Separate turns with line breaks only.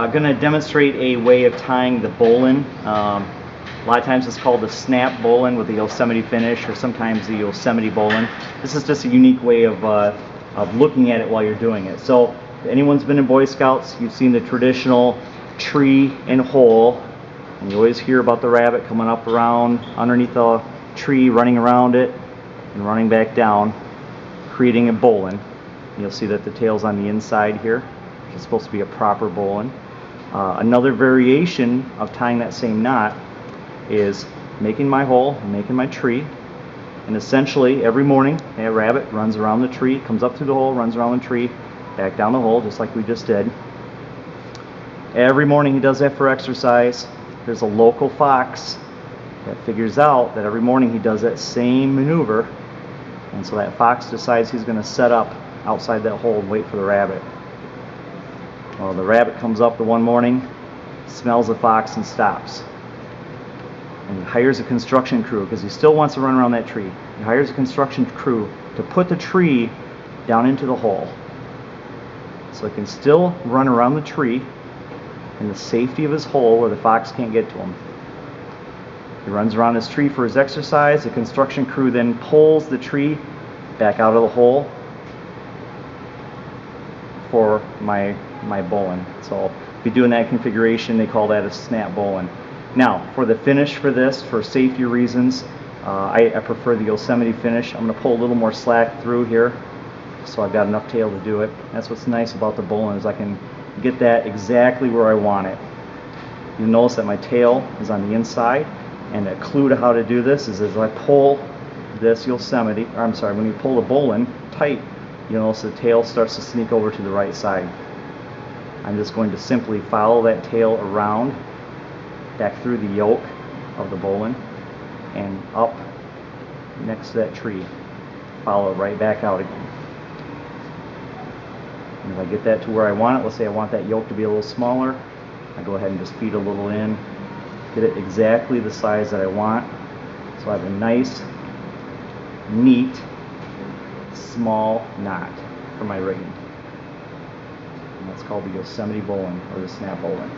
I'm going to demonstrate a way of tying the bowline. A lot of times it's called the snap bowline with the Yosemite finish, or sometimes the Yosemite bowline. This is just a unique way of looking at it while you're doing it. So if anyone's been in Boy Scouts, you've seen the traditional tree and hole, and you always hear about the rabbit coming up around underneath the tree, running around it, and running back down, creating a bowline. You'll see that the tail's on the inside here, which is supposed to be a proper bowline. Another variation of tying that same knot is making my hole and making my tree, and essentially every morning that rabbit runs around the tree, comes up through the hole, runs around the tree, back down the hole, just like we just did. Every morning he does that for exercise. There's a local fox that figures out that every morning he does that same maneuver, and so that fox decides he's going to set up outside that hole and wait for the rabbit. Well, the rabbit comes up the one morning, smells the fox, and stops. And he hires a construction crew because he still wants to run around that tree. He hires a construction crew to put the tree down into the hole, so he can still run around the tree in the safety of his hole where the fox can't get to him. He runs around his tree for his exercise. The construction crew then pulls the tree back out of the hole for my bowline. So if you're doing that configuration, they call that a snap bowline. Now, for the finish for this, for safety reasons, I prefer the Yosemite finish. I'm going to pull a little more slack through here, so I've got enough tail to do it. That's what's nice about the bowline, is I can get that exactly where I want it. You'll notice that my tail is on the inside, and a clue to how to do this is as I pull this Yosemite, or I'm sorry, when you pull the bowline tight, you'll notice the tail starts to sneak over to the right side. I'm just going to simply follow that tail around, back through the yoke of the bowline, and up next to that tree. Follow it right back out again. And if I get that to where I want it, let's say I want that yoke to be a little smaller, I go ahead and just feed a little in, get it exactly the size that I want, so I have a nice, neat, small knot for my rigging. And that's called the Yosemite bowline, or the snap bowline.